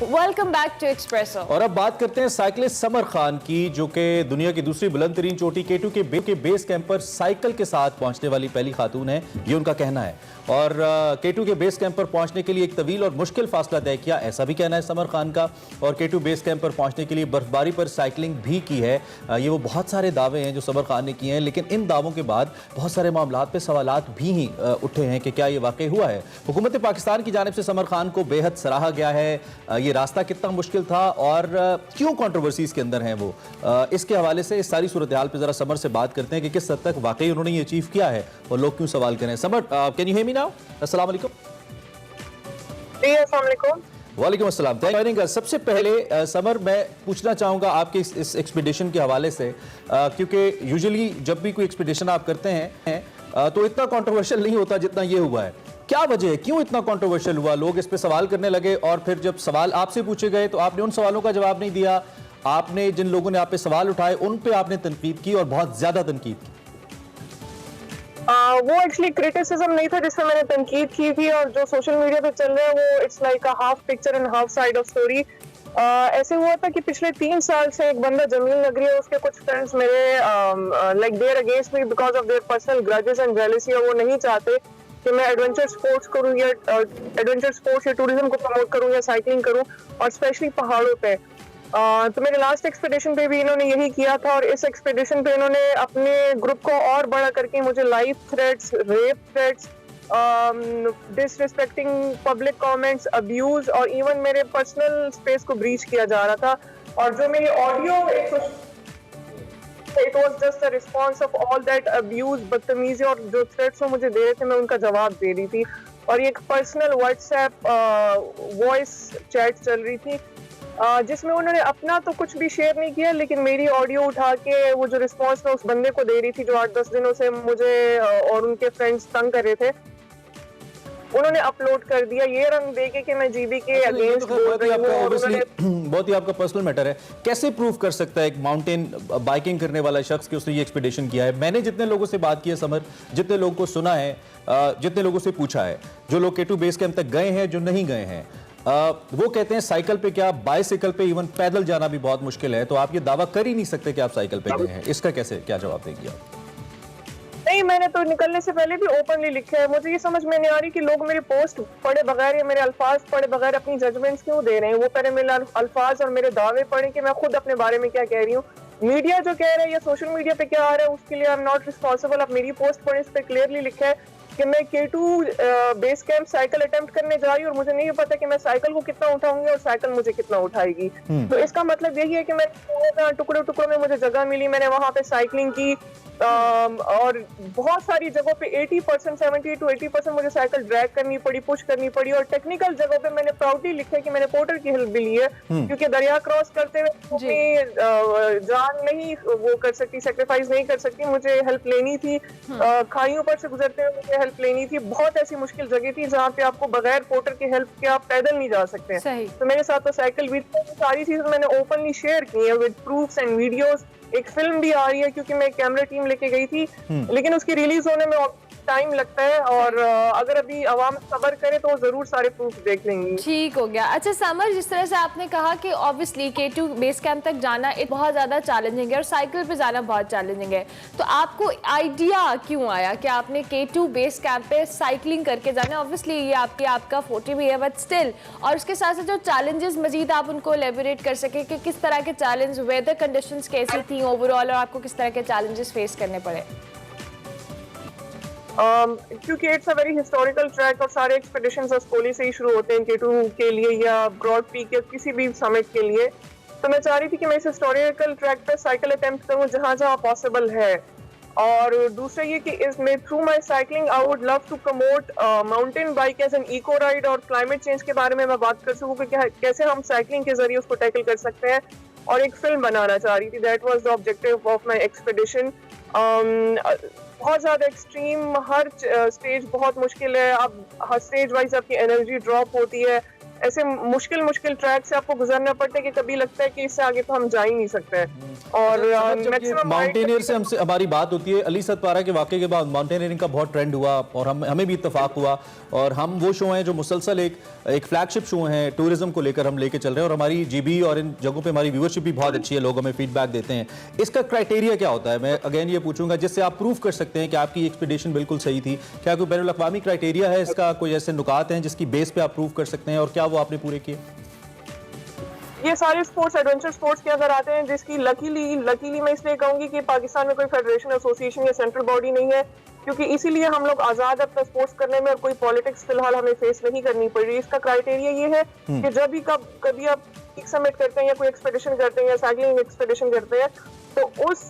Welcome back to espresso. और अब बात करते हैं साइकिलिस्ट समर खान की, जो कि दुनिया की दूसरी बुलंद तरीन चोटी K2 के बेस कैंप पर साइकिल के साथ पहुंचने वाली पहली खातून है, ये उनका कहना है। और K2 के बेस कैंप पर पहुंचने के लिए एक तवील और मुश्किल फासला तय किया, ऐसा भी कहना है समर खान का। और K2 बेस कैंप पर पहुंचने के लिए बर्फबारी पर साइकिलिंग भी की है। ये वो बहुत सारे दावे हैं जो समर खान ने किए हैं, लेकिन इन दावों के बाद बहुत सारे मामलात पे सवालात भी ही उठे हैं कि क्या ये वाकई हुआ है। हुकूमत पाकिस्तान की जानिब से समर खान को बेहद सराहा गया है। ये रास्ता कितना मुश्किल था और क्यों कंट्रोवर्सी इसके अंदर हैं वो, इसके हवाले से इस सारी सूरत हाल पे जरा समर से बात करते हैं कि किस हद तक वाकई उन्होंने ये अचीव किया है और लोग क्यों सवाल करें। Summer, can you hear me now? अस्सलाम वालेकुम। जी अस्सलाम वालेकुम। वालेकुम अस्सलाम। सबसे पहले समर, मैं पूछना चाहूँगा आपके इस एक्सपीडिशन के हवाले से, क्योंकि यूजुअली जब भी कोई एक्सपीडिशन आप करते हैं तो इतना कंट्रोवर्शियल नहीं होता जितना ये हुआ है। क्या वजह है, क्यों इतना कंट्रोवर्शियल हुआ? लोग इस पे सवाल करने लगे और फिर जब सवाल आपसे पूछे गए तो आपने उन सवालों का जवाब नहीं दिया। आपने जिन लोगों ने आप पे सवाल उठाए उन पे आपने तनकीद की और बहुत ज्यादा तनकीद की। वो एक्चुअली क्रिटिसिज्म नहीं था जिससे मैंने तनकीद की थी, और जो सोशल मीडिया पे चल रहा है वो it's like a half picture and half side of story. ऐसे हुआ था कि पिछले 3 साल से एक बंदा जमील नगरी है, उसके कुछ फ्रेंड्स मेरे like their against me because of their personal grudges and jealousy, और वो नहीं चाहते कि मैं एडवेंचर स्पोर्ट्स करूं या एडवेंचर स्पोर्ट्स या टूरिज्म को प्रमोट करूं या साइकिलिंग करूं, और स्पेशली पहाड़ों पे। तो मेरे लास्ट एक्सपीडिशन पे भी इन्होंने यही किया था, और इस एक्सपीडिशन पे इन्होंने अपने ग्रुप को और बड़ा करके मुझे life threats, rape threats, disrespecting public comments, abuse और इवन मेरे पर्सनल स्पेस को ब्रीच किया जा रहा था। और जो मेरी audio it was just a response of all that abuse, बदतमीजी और जो थ्रेट्स वो मुझे दे रहे थे मैं उनका जवाब दे रही थी। और ये एक पर्सनल व्हाट्सएप वॉइस चैट चल रही थी जिसमें उन्होंने अपना तो कुछ भी शेयर नहीं किया, लेकिन मेरी ऑडियो उठा के वो जो रिस्पांस मैं उस बंदे को दे रही थी जो 8-10 दिनों से मुझे और उनके फ्रेंड्स तंग कर रहे थे, उन्होंने अपलोड कर दिया ये रंग देके कि मैं जीबी के अगेंस्ट बोल रही हूं। बहुत ही आपका पर्सनल मैटर है। कैसे प्रूव कर सकता है एक माउंटेन बाइकिंग करने वाला शख्स कि उसने ये एक्सपीडिशन किया है? मैंने जितने लोगों से बात की है समर, जितने लोगों को सुना है, जितने लोगों से पूछा है, जो लोग K2 बेस कैंप तक गए हैं, जो नहीं गए हैं, वो कहते हैं साइकिल पे क्या, बाइसिकल पे, इवन पैदल जाना भी बहुत मुश्किल है। तो आप ये दावा कर ही नहीं सकते कि आप साइकिल पे गए हैं। इसका क्या जवाब देंगे आप? नहीं, मैंने तो निकलने से पहले भी ओपनली लिखा है। मुझे ये समझ में नहीं आ रही कि लोग मेरे पोस्ट पढ़े बगैर या मेरे अल्फाज पढ़े बगैर अपनी जजमेंट्स क्यों दे रहे हैं। वो पहले मेरे अल्फाज और मेरे दावे पढ़े कि मैं खुद अपने बारे में क्या कह रही हूँ। मीडिया जो कह रहा है या सोशल मीडिया पे क्या आ रहा है उसके लिए आई एम नॉट रिस्पॉन्सिबल। अब मेरी पोस्ट पढ़े, इस पे क्लियरली लिखा है कि मैं K2 base camp cycle attempt करने जा रही हूँ और मुझे नहीं पता कि मैं साइकिल को कितना उठाऊंगी और साइकिल मुझे कितना उठाएगी। तो इसका मतलब यही है कि मैं टुकड़ों टुकड़ों में मुझे जगह मिली, मैंने वहां पे साइकिलिंग की, और बहुत सारी जगहों पे 80%, 70 to 80% मुझे साइकिल ड्रैग करनी पड़ी, पुश करनी पड़ी। और टेक्निकल जगहों पे मैंने प्राउडली लिखा है कि मैंने पोर्टर की हेल्प भी ली है, क्योंकि दरिया क्रॉस करते हुए अपनी जान नहीं वो कर सकती, सेक्रीफाइस नहीं कर सकती, मुझे हेल्प लेनी थी। खाइयों पर से गुजरते हुए मुझे हेल्प लेनी थी। बहुत ऐसी मुश्किल जगह थी जहाँ पे आपको बगैर पोर्टर की हेल्प के आप पैदल नहीं जा सकते। तो मेरे साथ तो साइकिल भी, सारी चीजें मैंने ओपनली शेयर की है विद प्रूफ्स एंड वीडियोस। एक फिल्म भी आ रही है क्योंकि मैं कैमरा टीम लेके गई थी, लेकिन उसकी रिलीज होने में टाइम लगता है, और अगर अभी आवाम सब्र करे तो जरूर सारे प्रूफ देख लेंगी। ठीक हो गया। अच्छा समर, जिस तरह से आपने कहा कि ऑब्वियसली K2 बेस कैंप तक जाना बहुत ज़्यादा चैलेंजिंग है और साइकिल पे जाना बहुत चैलेंजिंग है, तो आपको आइडिया क्यों आया कि आपने K2 बेस कैंप पे साइकिलिंग करके जाना? ऑब्वियसली ये आपका 40 भी है, बट स्टिल, और उसके साथ साथ जो चैलेंजेस मजीद आप उनको एलेबोरेट कर सके कि किस तरह के चैलेंज, वेदर कंडीशंस कैसी थी ओवरऑल, और आपको किस तरह के चैलेंजेस फेस करने पड़े? क्योंकि it's a very historical track और सारे एक्सपेडिशंस अस्कोली से ही शुरू होते हैं K2 के लिए या ब्रॉड पीक या किसी भी समिट के लिए। तो मैं चाह रही थी कि मैं इस हिस्टोरिकल ट्रैक पे साइकिल अटेम्प्ट करूं जहां जहां पॉसिबल है। और दूसरा ये कि इसमें through my cycling I would love to promote mountain bike as an eco ride, और क्लाइमेट चेंज के बारे में मैं बात कर सकूं कि कैसे हम साइकिलिंग के जरिए उसको टैकल कर सकते हैं। और एक फिल्म बनाना चाह रही थी, that was the objective of my expedition. बहुत ज़्यादा एक्सट्रीम, हर स्टेज बहुत मुश्किल है। अब हर स्टेज वाइज आपकी एनर्जी ड्रॉप होती है, ऐसे मुश्किल मुश्किल ट्रैक से आपको गुजरना पड़ता है कि कभी लगता है कि इससे आगे तो हम जा ही नहीं सकते हैं। और मैक्सिमम माउंटेनियर से हमसे हमारी बात होती है, अली सतपारा के वाकये के बाद माउंटेनियरिंग का बहुत ट्रेंड हुआ और हमें भी इत्तेफाक हुआ, और हम वो शो हैं जो मुसलसल एक फ्लैगशिप शो हैं टूरिज्म को लेकर हम लेके चल रहे हैं, और हमारी जीबी और इन जगहों पे हमारी व्यूअरशिप भी बहुत अच्छी है, लोग हमें फीडबैक देते हैं। इसका क्राइटेरिया क्या होता है? मैं अगेन ये पूछूंगा जिससे आप प्रूव कर सकते हैं कि आपकी एक्सपीडिशन बिल्कुल सही थी। क्या कोई बैनुल अक़वामी क्राइटेरिया है इसका, कोई ऐसे नुकात हैं जिसकी बेस पे आप प्रूव कर सकते हैं, और क्या वो आपने पूरे किए? ये सारे स्पोर्ट्स एडवेंचर स्पोर्ट्स के अंदर आते हैं, जिसकी लकीली मैं इसलिए कहूंगी कि पाकिस्तान में कोई फेडरेशन एसोसिएशन या सेंट्रल बॉडी नहीं है, क्योंकि इसीलिए हम लोग आजाद अपना स्पोर्ट्स करने में, और कोई पॉलिटिक्स फिलहाल हमें फेस नहीं करनी पड़ रही। इसका क्राइटेरिया ये है कि जब भी कभी आप पीक समिट करते हैं या कोई एक्सपेडिशन करते हैं या साइकिलिंग एक्सपेडिशन करते हैं, तो उस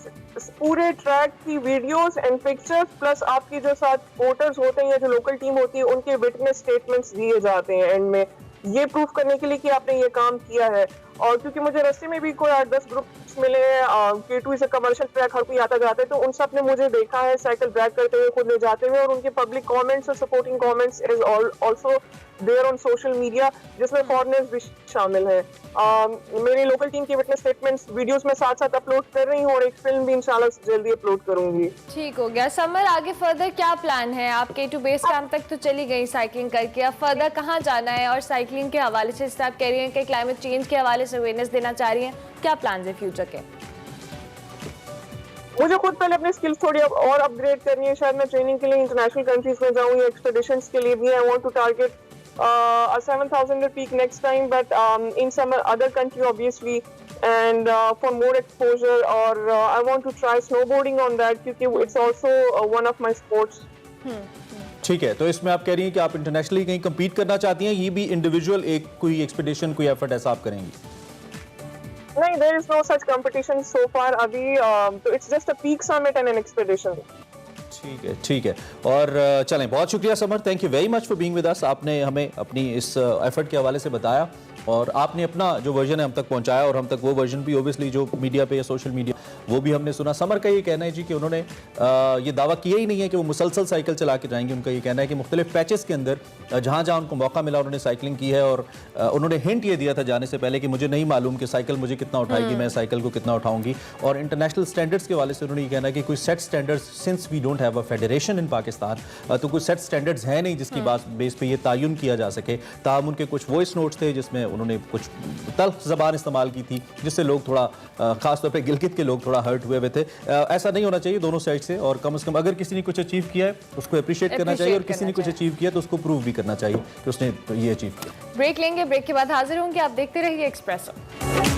पूरे ट्रैक की वीडियोस एंड पिक्चर्स प्लस आपके जो साथ वोटर्स होते हैं या जो लोकल टीम होती है उनके विटनेस स्टेटमेंट्स दिए जाते हैं एंड में, ये प्रूफ करने के लिए कि आपने ये काम किया है। और क्योंकि मुझे रास्ते में भी कोई 8-10 ग्रुप्स मिले हैं, K2 is a commercial track, हर कोई आता जाता है, तो उन सब ने मुझे देखा है साइकिल ड्रैग करते हुए, खुद ले जाते हुए, और उनके पब्लिक कमेंट्स और supporting comments is also there on social media, जिसमें फॉरेनर्स भी शामिल हैं। मेरी लोकल टीम की विटनेस स्टेटमेंट्स वीडियोस में साथ साथ अपलोड कर रही हूँ, और एक फिल्म भी इंशाल्लाह जल्दी अपलोड करूंगी। ठीक हो गया। समर, आगे फर्दर क्या प्लान है? आप K2 बेस कैंप तक तो चली गई साइकिलिंग करके, अब फर्दर कहाँ जाना है? और साइकिलिंग के हवाले से आप कह रही हैं कि क्लाइमेट चेंज के हवाले से अवेयरनेस देना चाह रही हैं, क्या प्लान है फ्यूचर के? मुझे खुद पहले अपनी स्किल्स थोड़ी और अपग्रेड करनी है, शायद मैं ट्रेनिंग के लिए इंटरनेशनल कंट्रीज में जाऊँ या एक्सपेडिशंस के लिए भी। I want to target a 7,000 peak next time, but in some other country obviously, and for more exposure, or I want to try snowboarding on that क्योंकि it's also one of my sports. ठीक है, तो इसमें आप कह रही हैं कि आप इंटरनेशनली कहीं compete करना चाहती हैं, ये भी इंडिविजुअल एक कोई एक्सपेडिशन, कोई एफर्ट ऐसा आप करेंगी? नहीं, there is no such competition so far अभी, तो it's just a peak summit and an expedition. ठीक है। और चलें, बहुत शुक्रिया summer, thank you very much for being with us. आपने हमें अपनी इस एफर्ट के हवाले से बताया, और आपने अपना जो वर्जन है हम तक पहुंचाया, और हम तक वो वर्जन भी ओबियसली जो मीडिया पे या सोशल मीडिया वो भी हमने सुना। समर का ये कहना है जी कि उन्होंने ये दावा किया ही नहीं है कि वो मुसलसल साइकिल चला के जाएंगे। उनका ये कहना है कि मुख्तलिफ पैचेस के अंदर जहाँ जहाँ उनको मौका मिला उन्होंने साइकिलिंग की है, और उन्होंने हिंट ये दिया था जाने से पहले कि मुझे नहीं मालूम कि साइकिल मुझे कितना उठाएगी, मैं साइकिल को कितना उठाऊंगी। और इंटरनेशनल स्टैंडर्ड्स के हवाले से उन्होंने ये कहना है कि कोई set standards, since we don't have a federation in Pakistan, तो कोई सेट स्टैंडर्ड्स हैं नहीं जिसकी बेस पे ये तायुन किया जा सके। ताहम उनके कुछ वॉइस नोट्स थे जिसमें उन्होंने कुछ तल्ख ज़बान इस्तेमाल की थी, जिससे लोग थोड़ा खासतौर पे गिलगित के लोग थोड़ा हर्ट हुए थे। ऐसा नहीं होना चाहिए दोनों साइड से, और कम से कम अगर किसी ने कुछ अचीव किया है उसको अप्रिशिएट करना चाहिए, और किसी ने कुछ अचीव किया तो उसको प्रूव भी करना चाहिए कि उसने ये अचीव किया। ब्रेक लेंगे, ब्रेक के बाद हाजिर होंगे, आप देखते रहिए एक्सप्रेसो।